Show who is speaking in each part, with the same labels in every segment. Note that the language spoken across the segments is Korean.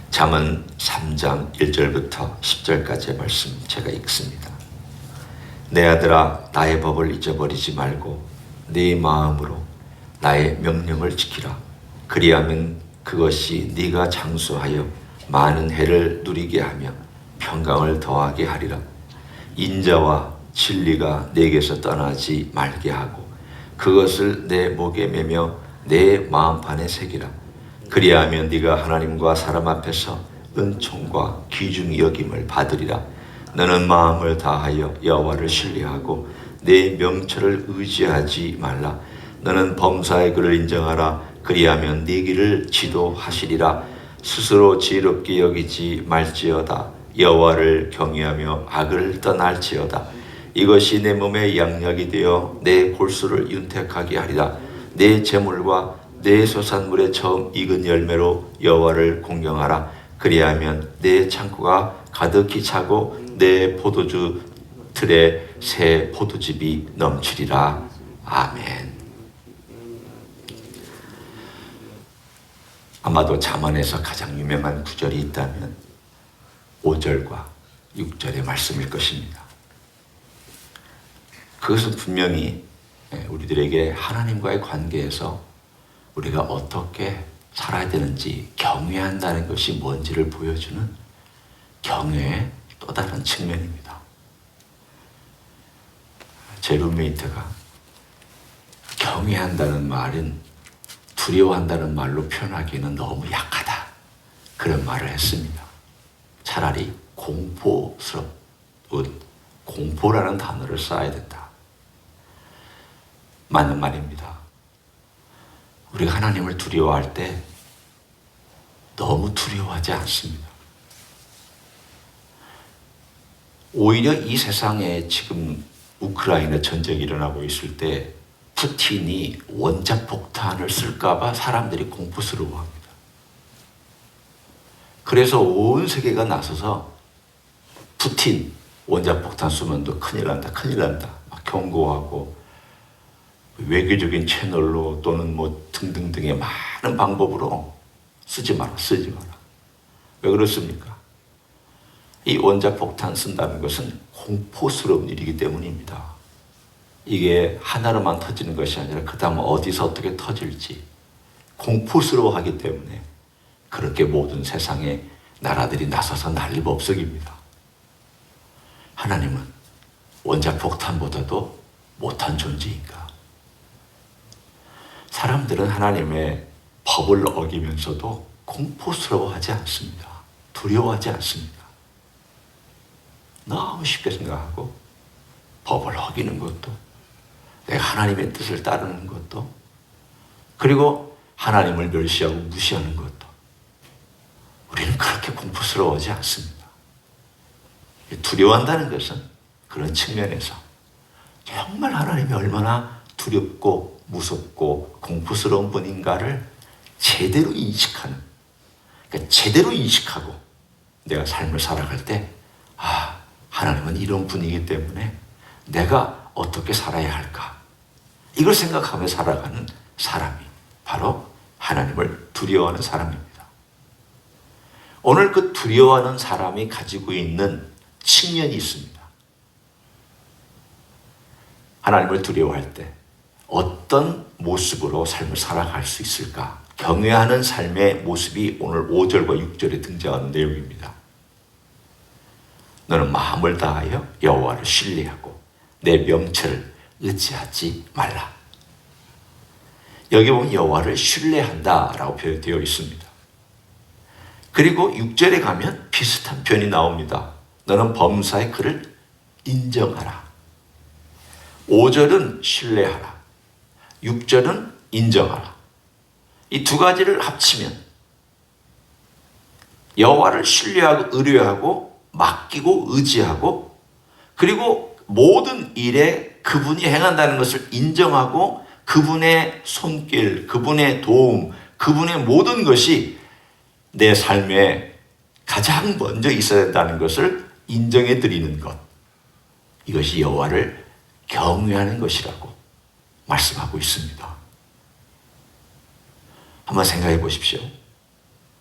Speaker 1: 잠언 3장 1절부터 10절까지의 말씀 제가 읽습니다. 내 아들아, 나의 법을 잊어버리지 말고 네 마음으로 나의 명령을 지키라. 그리하면 그것이 네가 장수하여 많은 해를 누리게 하며 평강을 더하게 하리라. 인자와 진리가 내게서 떠나지 말게 하고 그것을 내 목에 매며 내 마음판에 새기라. 그리하면 네가 하나님과 사람 앞에서 은총과 귀중히 여김을 받으리라. 너는 마음을 다하여 여호와를 신뢰하고 내 명철을 의지하지 말라. 너는 범사의 그를 인정하라. 그리하면 네 길을 지도하시리라. 스스로 지혜롭게 여기지 말지어다. 여호와를 경외하며 악을 떠날지어다. 이것이 내 몸의 양약이 되어 내 골수를 윤택하게 하리라. 내 재물과 내 소산물의 처음 익은 열매로 여호와를 공경하라. 그리하면 내 창고가 가득히 차고 내 포도주 틀에 새 포도즙이 넘치리라. 아멘. 아마도 잠언에서 가장 유명한 구절이 있다면 5절과 6절의 말씀일 것입니다. 그것은 분명히 우리들에게 하나님과의 관계에서 우리가 어떻게 살아야 되는지, 경외한다는 것이 뭔지를 보여주는 경외의 또 다른 측면입니다. 제 룸메이트가 경외한다는 말은 두려워한다는 말로 표현하기에는 너무 약하다, 그런 말을 했습니다. 차라리 공포스러운, 공포라는 단어를 써야 된다. 맞는 말입니다. 우리가 하나님을 두려워할 때 너무 두려워하지 않습니다. 오히려 이 세상에 지금 우크라이나 전쟁이 일어나고 있을 때 푸틴이 원자폭탄을 쓸까봐 사람들이 공포스러워합니다. 그래서 온 세계가 나서서 푸틴 원자폭탄 쏘면 너 큰일 난다, 큰일 난다 막 경고하고, 외교적인 채널로 또는 뭐 등등등의 많은 방법으로 쓰지 마라, 쓰지 마라. 왜 그렇습니까? 이 원자폭탄 쓴다는 것은 공포스러운 일이기 때문입니다. 이게 하나로만 터지는 것이 아니라 그 다음 어디서 어떻게 터질지 공포스러워하기 때문에 그렇게 모든 세상의 나라들이 나서서 난리법석입니다. 하나님은 원자폭탄보다도 못한 존재인가? 사람들은 하나님의 법을 어기면서도 공포스러워하지 않습니다. 두려워하지 않습니다. 너무 쉽게 생각하고 법을 어기는 것도, 내가 하나님의 뜻을 따르는 것도, 그리고 하나님을 멸시하고 무시하는 것도 우리는 그렇게 공포스러워하지 않습니다. 두려워한다는 것은 그런 측면에서 정말 하나님이 얼마나 두렵고 무섭고 공포스러운 분인가를 제대로 인식하는, 그러니까 제대로 인식하고 내가 삶을 살아갈 때, 아, 하나님은 이런 분이기 때문에 내가 어떻게 살아야 할까, 이걸 생각하며 살아가는 사람이 바로 하나님을 두려워하는 사람입니다. 오늘 그 두려워하는 사람이 가지고 있는 측면이 있습니다. 하나님을 두려워할 때 어떤 모습으로 삶을 살아갈 수 있을까? 경외하는 삶의 모습이 오늘 5절과 6절에 등장하는 내용입니다. 너는 마음을 다하여 여호와를 신뢰하고 내 명철을 의지하지 말라. 여기 보면 여호와를 신뢰한다라고 표현되어 있습니다. 그리고 6절에 가면 비슷한 표현이 나옵니다. 너는 범사의 그를 인정하라. 5절은 신뢰하라, 6절은 인정하라. 이 두 가지를 합치면 여호와를 신뢰하고 의뢰하고 맡기고 의지하고, 그리고 모든 일에 그분이 행한다는 것을 인정하고 그분의 손길, 그분의 도움, 그분의 모든 것이 내 삶에 가장 먼저 있어야 된다는 것을 인정해 드리는 것, 이것이 여호와를 경외하는 것이라고 말씀하고 있습니다. 한번 생각해 보십시오.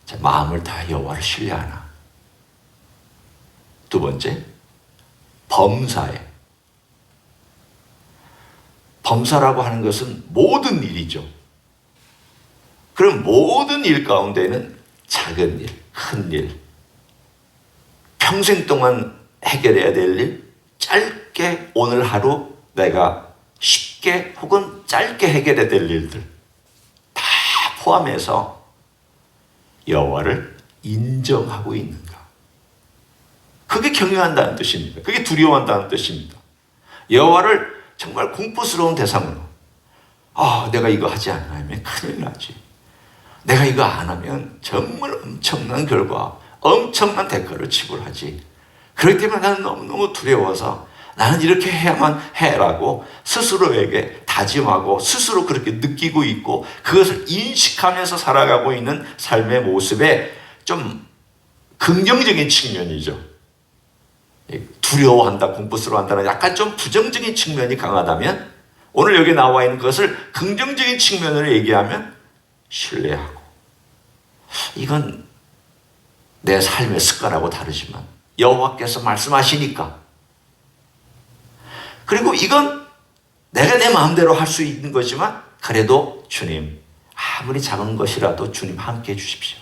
Speaker 1: 자, 마음을 다 여호와를 신뢰하나. 두 번째, 범사에. 범사라고 하는 것은 모든 일이죠. 그럼 모든 일 가운데는 작은 일, 큰 일, 평생 동안 해결해야 될 일, 짧게 오늘 하루 내가 쉽게 혹은 짧게 해결해야 될 일들 다 포함해서 여호와를 인정하고 있는가. 그게 경외한다는 뜻입니다. 그게 두려워한다는 뜻입니다. 여호와를 정말 공포스러운 대상으로, 내가 이거 하지 않으면 큰일 나지. 내가 이거 안 하면 정말 엄청난 결과, 엄청난 대가를 지불하지. 그렇기 때문에 나는 너무너무 두려워서 나는 이렇게 해야만 해라고 스스로에게 다짐하고 스스로 그렇게 느끼고 있고 그것을 인식하면서 살아가고 있는 삶의 모습에 좀 긍정적인 측면이죠. 두려워한다, 공포스러워한다는 약간 좀 부정적인 측면이 강하다면 오늘 여기 나와 있는 것을 긍정적인 측면으로 얘기하면 신뢰하고, 이건 내 삶의 습관하고 다르지만 여호와께서 말씀하시니까, 그리고 이건 내가 내 마음대로 할 수 있는 거지만 그래도 주님, 아무리 작은 것이라도 주님 함께 해주십시오.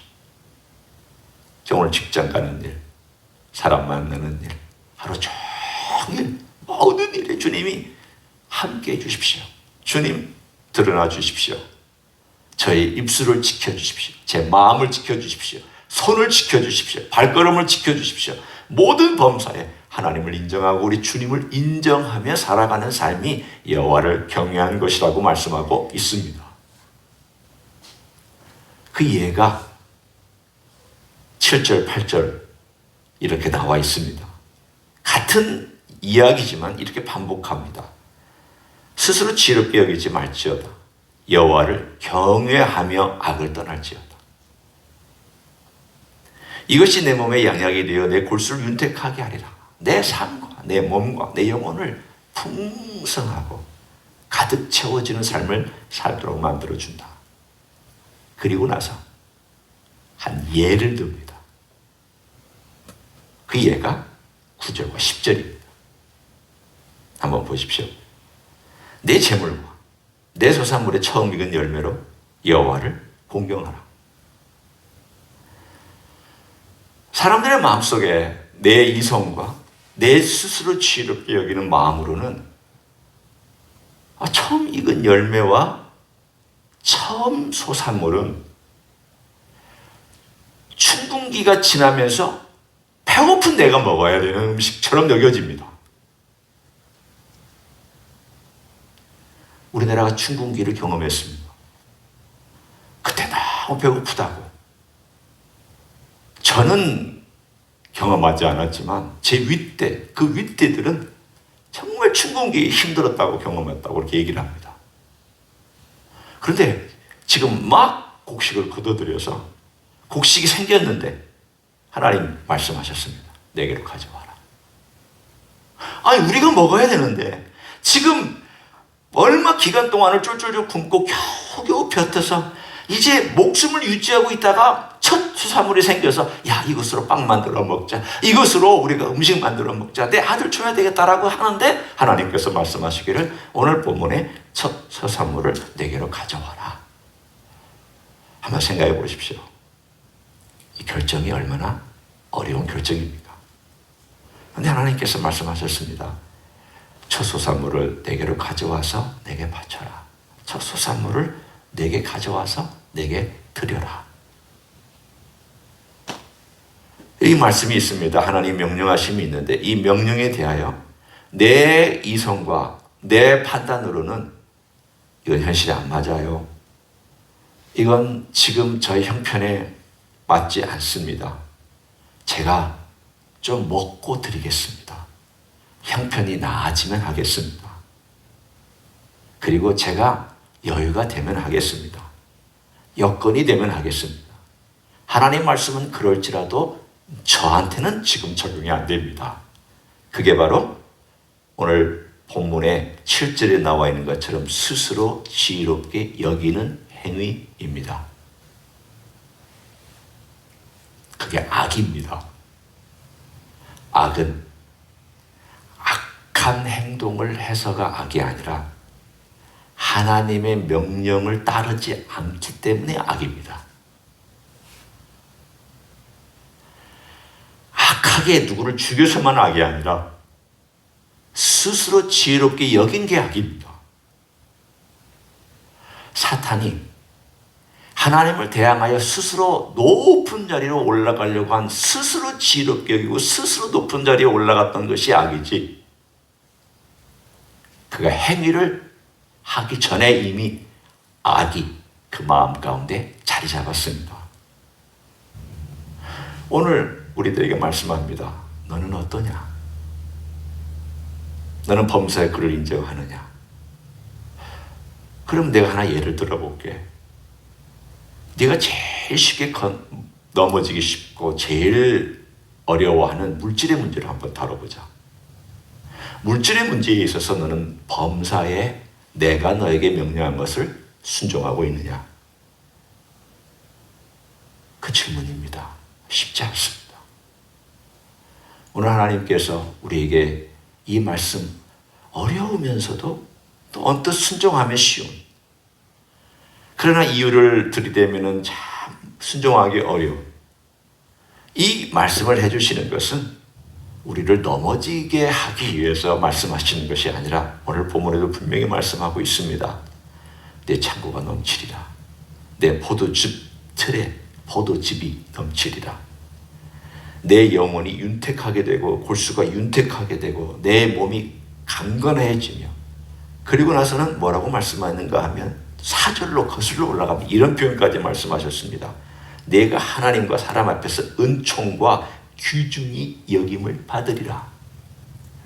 Speaker 1: 저 오늘 직장 가는 일, 사람 만나는 일, 하루 종일 모든 일에 주님이 함께 해주십시오. 주님 드러나 주십시오. 저의 입술을 지켜주십시오. 제 마음을 지켜주십시오. 손을 지켜주십시오. 발걸음을 지켜주십시오. 모든 범사에 하나님을 인정하고 우리 주님을 인정하며 살아가는 삶이 여호와를 경외하는 것이라고 말씀하고 있습니다. 그 예가 7절, 8절 이렇게 나와 있습니다. 같은 이야기지만 이렇게 반복합니다. 스스로 지혜롭게 여기지 말지어다. 여호와를 경외하며 악을 떠날지어다. 이것이 내 몸에 양약이 되어 내 골수를 윤택하게 하리라. 내 삶과 내 몸과 내 영혼을 풍성하고 가득 채워지는 삶을 살도록 만들어준다. 그리고 나서 한 예를 듭니다. 그 예가 9절과 10절입니다. 한번 보십시오. 내 재물과 내 소산물의 처음 익은 열매로 여호와를 공경하라. 사람들의 마음속에 내 이성과 내 스스로 지혜롭게 여기는 마음으로는 처음 익은 열매와 처음 소산물은 춘분기가 지나면서 배고픈 내가 먹어야 되는 음식처럼 여겨집니다. 우리나라가 춘분기를 경험했습니다. 그때 너무 배고프다고. 저는 경험하지 않았지만 제 윗대, 그 윗대들은 정말 춘분기 힘들었다고 경험했다고 그렇게 얘기를 합니다. 그런데 지금 막 곡식을 거둬들여서 곡식이 생겼는데 하나님 말씀하셨습니다. 내게로 가져와라. 아니, 우리가 먹어야 되는데 지금 얼마 기간 동안을 쫄쫄쫄 굶고 겨우겨우 벼텨서 이제 목숨을 유지하고 있다가 첫 수산물이 생겨서 이것으로 빵 만들어 먹자, 이것으로 우리가 음식 만들어 먹자, 내 아들 줘야 되겠다라고 하는데 하나님께서 말씀하시기를 오늘 본문에 첫 수산물을 내게로 가져와라. 한번 생각해 보십시오. 이 결정이 얼마나 어려운 결정입니까? 그런데 하나님께서 말씀하셨습니다. 첫 소산물을 내게로 가져와서 내게 바쳐라. 첫 소산물을 내게 가져와서 내게 드려라. 이 말씀이 있습니다. 하나님 명령하심이 있는데 이 명령에 대하여 내 이성과 내 판단으로는 이건 현실이 안 맞아요. 이건 지금 저의 형편에 맞지 않습니다. 제가 좀 먹고 드리겠습니다. 형편이 나아지면 하겠습니다. 그리고 제가 여유가 되면 하겠습니다. 여건이 되면 하겠습니다. 하나님 말씀은 그럴지라도 저한테는 지금 적용이 안 됩니다. 그게 바로 오늘 본문의 7절에 나와 있는 것처럼 스스로 지혜롭게 여기는 행위입니다. 그게 악입니다. 악은 악한 행동을 해서가 악이 아니라 하나님의 명령을 따르지 않기 때문에 악입니다. 악하게 누구를 죽여서만 악이 아니라 스스로 지혜롭게 여긴 게 악입니다. 사탄이 하나님을 대항하여 스스로 높은 자리로 올라가려고 한 스스로 지혜롭게 여기고 스스로 높은 자리에 올라갔던 것이 악이지, 그가 행위를 하기 전에 이미 악이 그 마음 가운데 자리 잡았습니다. 오늘 우리들에게 말씀합니다. 너는 어떠냐? 너는 범사의 그를 인정하느냐? 그럼 내가 하나 예를 들어볼게. 네가 제일 쉽게 넘어지기 쉽고 제일 어려워하는 물질의 문제를 한번 다뤄보자. 물질의 문제에 있어서 너는 범사에 내가 너에게 명령한 것을 순종하고 있느냐? 그 질문입니다. 쉽지 않습니다. 오늘 하나님께서 우리에게 이 말씀, 어려우면서도 또 언뜻 순종하면 쉬운, 그러나 이유를 들이대면 참 순종하기 어려운 이 말씀을 해주시는 것은 우리를 넘어지게 하기 위해서 말씀하시는 것이 아니라 오늘 본문에도 분명히 말씀하고 있습니다. 내 창고가 넘치리라. 내 포도즙 틀에 포도즙이 넘치리라. 내 영혼이 윤택하게 되고 골수가 윤택하게 되고 내 몸이 강건해지며, 그리고 나서는 뭐라고 말씀하는가 하면 4절로 거슬러 올라가면 이런 표현까지 말씀하셨습니다. 내가 하나님과 사람 앞에서 은총과 귀중히 여김을 받으리라.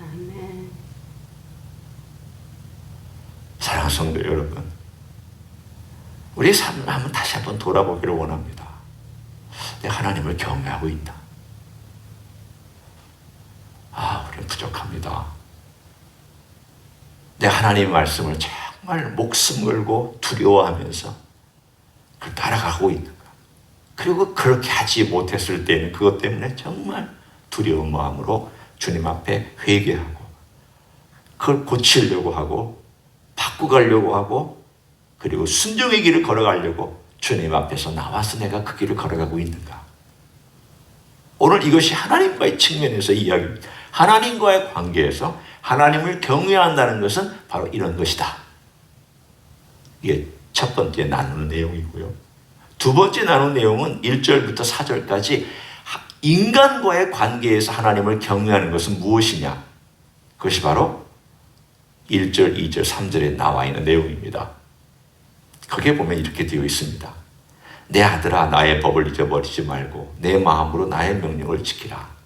Speaker 2: 아멘.
Speaker 1: 사랑하는 성도 여러분, 우리의 삶을 한번 다시 한번 돌아보기를 원합니다. 내가 하나님을 경외하고 있다. 우리는 부족합니다. 내가 하나님의 말씀을 정말 목숨 걸고 두려워하면서 그걸 따라가고 있는가? 그리고 그렇게 하지 못했을 때는 그것 때문에 정말 두려운 마음으로 주님 앞에 회개하고 그걸 고치려고 하고 바꾸가려고 하고 그리고 순종의 길을 걸어가려고 주님 앞에서 나와서 내가 그 길을 걸어가고 있는가? 오늘 이것이 하나님과의 측면에서 이야기입니다. 하나님과의 관계에서 하나님을 경외한다는 것은 바로 이런 것이다. 이게 첫 번째 나누는 내용이고요. 두 번째 나누는 내용은 1절부터 4절까지 인간과의 관계에서 하나님을 경외하는 것은 무엇이냐? 그것이 바로 1절, 2절, 3절에 나와 있는 내용입니다. 거기에 보면 이렇게 되어 있습니다. 내 아들아, 나의 법을 잊어버리지 말고 내 마음으로 나의 명령을 지키라.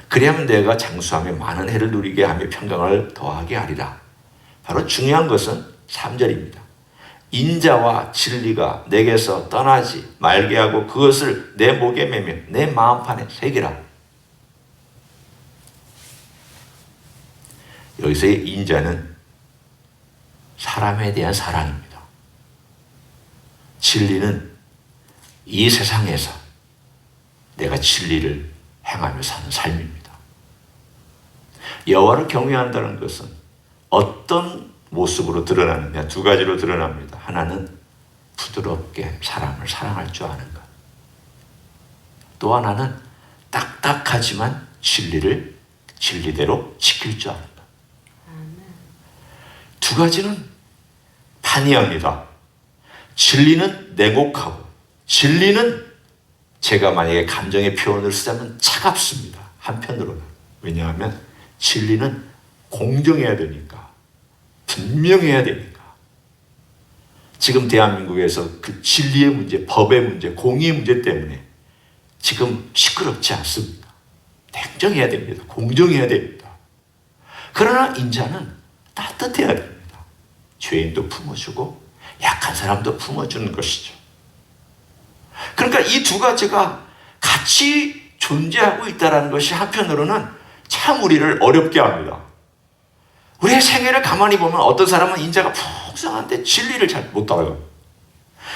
Speaker 1: 그리하면 내가 장수하며 많은 해를 누리게 하며 평강을 더하게 하리라. 바로 중요한 것은 3절입니다. 인자와 진리가 내게서 떠나지 말게 하고 그것을 내 목에 매며 내 마음판에 새기라. 여기서의 인자는 사람에 대한 사랑입니다. 진리는 이 세상에서 내가 진리를 행하며 사는 삶입니다. 여호와를 경외한다는 것은 어떤 모습으로 드러나느냐? 두 가지로 드러납니다. 하나는 부드럽게 사람을 사랑할 줄 아는 것. 또 하나는 딱딱하지만 진리를 진리대로 지킬 줄 아는 것. 두 가지는 판이합니다. 진리는 냉혹하고 진리는 제가 만약에 감정의 표현을 쓰자면 차갑습니다. 한편으로는. 왜냐하면 진리는 공정해야 되니까. 분명해야 되니까. 지금 대한민국에서 그 진리의 문제, 법의 문제, 공의의 문제 때문에 지금 시끄럽지 않습니다. 냉정해야 됩니다. 공정해야 됩니다. 그러나 인자는 따뜻해야 됩니다. 죄인도 품어주고 약한 사람도 품어주는 것이죠. 그러니까 이 두 가지가 같이 존재하고 있다는 것이 한편으로는 참 우리를 어렵게 합니다. 우리의 생애를 가만히 보면 어떤 사람은 인자가 풍성한데 진리를 잘 못 따라가요.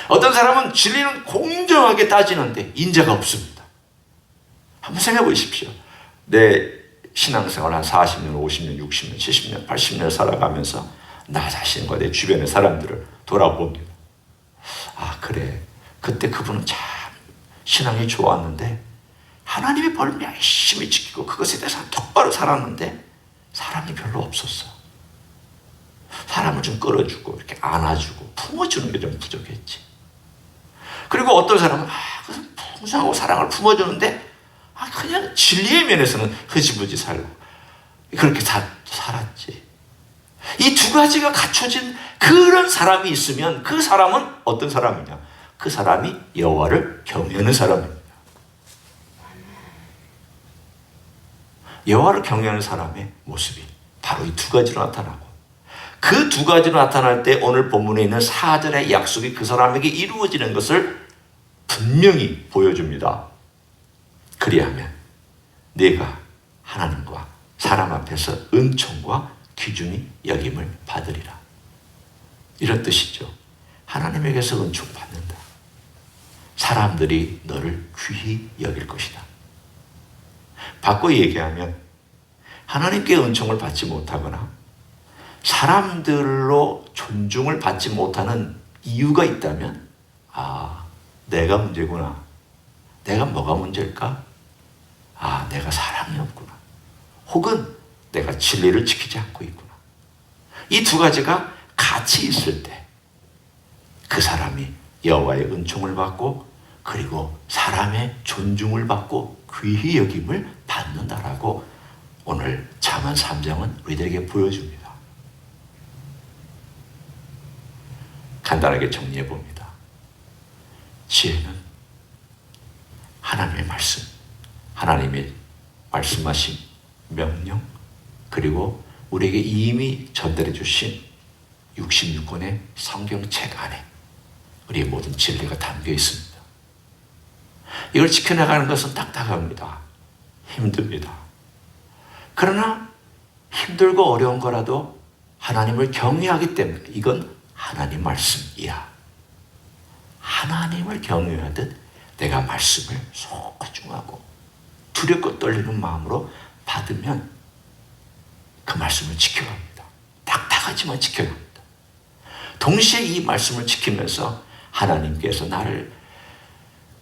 Speaker 1: 어떤 사람은 진리는 공정하게 따지는데 인자가 없습니다. 한번 생각해 보십시오. 내 신앙생활 한 40년, 50년, 60년, 70년, 80년 살아가면서 나 자신과 내 주변의 사람들을 돌아봅니다. 아, 그래. 그때 그분은 참 신앙이 좋았는데 하나님의 법을 열심히 지키고 그것에 대해서 똑바로 살았는데 사람이 별로 없었어. 사람을 좀 끌어주고 이렇게 안아주고 품어주는 게 좀 부족했지. 그리고 어떤 사람은 풍성하고 사랑을 품어주는데 그냥 진리의 면에서는 흐지부지 살고 그렇게 살았지. 이 두 가지가 갖춰진 그런 사람이 있으면 그 사람은 어떤 사람이냐? 그 사람이 여호와를 경외하는 사람입니다. 여호와를 경외하는 사람의 모습이 바로 이 두 가지로 나타나고 그 두 가지로 나타날 때 오늘 본문에 있는 4절의 약속이 그 사람에게 이루어지는 것을 분명히 보여줍니다. 그리하면 네가 하나님과 사람 앞에서 은총과 귀중히 여김을 받으리라. 이런 뜻이죠. 하나님에게서 은총 받는다. 사람들이 너를 귀히 여길 것이다. 바꿔 얘기하면 하나님께 은총을 받지 못하거나 사람들로 존중을 받지 못하는 이유가 있다면 내가 문제구나. 내가 뭐가 문제일까? 내가 사랑이 없구나. 혹은 내가 진리를 지키지 않고 있구나. 이 두 가지가 같이 있을 때 그 사람이 여호와의 은총을 받고 그리고 사람의 존중을 받고 귀히 여김을 받는다라고 오늘 잠언 3장은 우리들에게 보여줍니다. 간단하게 정리해 봅니다. 지혜는 하나님의 말씀, 하나님의 말씀하신 명령, 그리고 우리에게 이미 전달해 주신 66권의 성경책 안에 우리의 모든 진리가 담겨 있습니다. 이걸 지켜나가는 것은 딱딱합니다. 힘듭니다. 그러나 힘들고 어려운 거라도 하나님을 경외하기 때문에 이건 하나님 말씀이야. 하나님을 경외하듯 내가 말씀을 소중하고 두렵고 떨리는 마음으로 받으면 그 말씀을 지켜갑니다. 딱딱하지만 지켜갑니다. 동시에 이 말씀을 지키면서 하나님께서 나를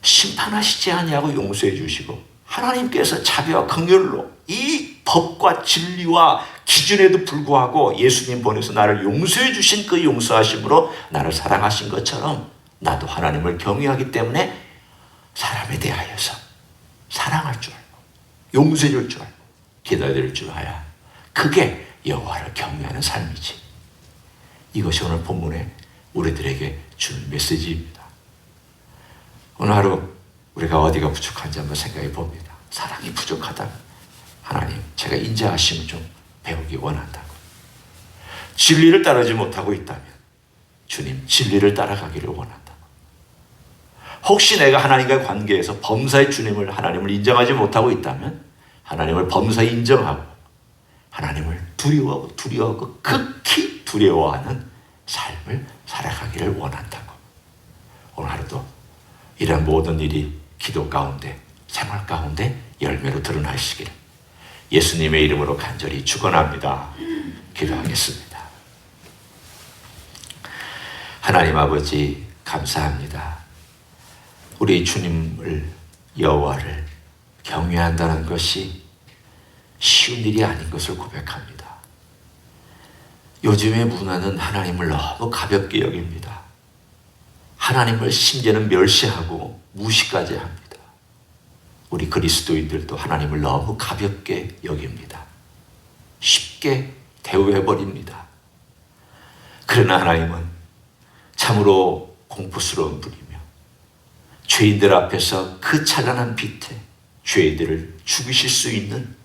Speaker 1: 심판하시지 아니하고 용서해 주시고 하나님께서 자비와 긍휼로 이 법과 진리와 기준에도 불구하고 예수님 보내서 나를 용서해 주신 그 용서하심으로 나를 사랑하신 것처럼 나도 하나님을 경외하기 때문에 사람에 대하여서 사랑할 줄 알고 용서해 줄 줄 알고 기다릴 줄 알아야 그게 여호와를 경외하는 삶이지. 이것이 오늘 본문에 우리들에게 주는 메시지입니다. 오늘 하루 우리가 어디가 부족한지 한번 생각해 봅니다. 사랑이 부족하다면 하나님 제가 인자하심을 좀 배우기 원한다고. 진리를 따르지 못하고 있다면 주님 진리를 따라가기를 원한다고. 혹시 내가 하나님과의 관계에서 범사의 주님을 하나님을 인정하지 못하고 있다면 하나님을 범사에 인정하고 하나님을 두려워하고 극히 두려워하는 삶을 살아가기를 원한다고. 오늘 하루도 이런 모든 일이 기도 가운데 생활 가운데 열매로 드러나시기를 예수님의 이름으로 간절히 축원합니다. 기도하겠습니다. 하나님 아버지 감사합니다. 우리 주님을 여호와를 경외한다는 것이 쉬운 일이 아닌 것을 고백합니다. 요즘의 문화는 하나님을 너무 가볍게 여깁니다. 하나님을 심지어는 멸시하고 무시까지 합니다. 우리 그리스도인들도 하나님을 너무 가볍게 여깁니다. 쉽게 대우해버립니다. 그러나 하나님은 참으로 공포스러운 분이며 죄인들 앞에서 그 찬란한 빛에 죄인들을 죽이실 수 있는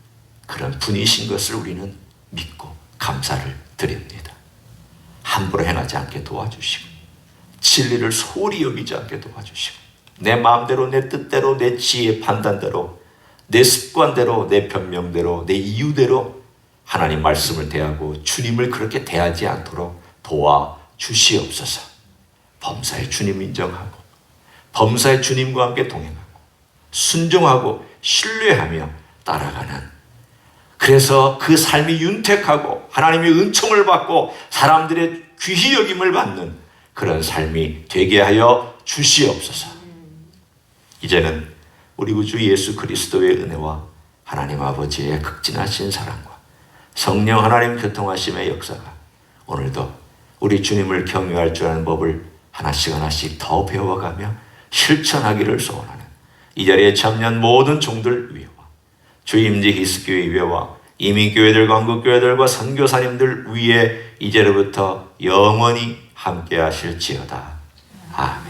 Speaker 1: 그런 분이신 것을 우리는 믿고 감사를 드립니다. 함부로 행하지 않게 도와주시고 진리를 소홀히 여기지 않게 도와주시고 내 마음대로 내 뜻대로 내 지혜 판단대로 내 습관대로 내 변명대로 내 이유대로 하나님 말씀을 대하고 주님을 그렇게 대하지 않도록 도와주시옵소서. 범사의 주님 인정하고 범사의 주님과 함께 동행하고 순종하고 신뢰하며 따라가는, 그래서 그 삶이 윤택하고 하나님의 은총을 받고 사람들의 귀히 여김을 받는 그런 삶이 되게 하여 주시옵소서. 이제는 우리 구주 예수 그리스도의 은혜와 하나님 아버지의 극진하신 사랑과 성령 하나님 교통하심의 역사가 오늘도 우리 주님을 경외할 줄 아는 법을 하나씩 하나씩 더 배워가며 실천하기를 소원하는 이 자리에 참여한 모든 종들 위에와 주임지 히스교회 위에와 이민교회들, 광국교회들과 선교사님들 위에 이제로부터 영원히 함께 하실지어다. 아멘.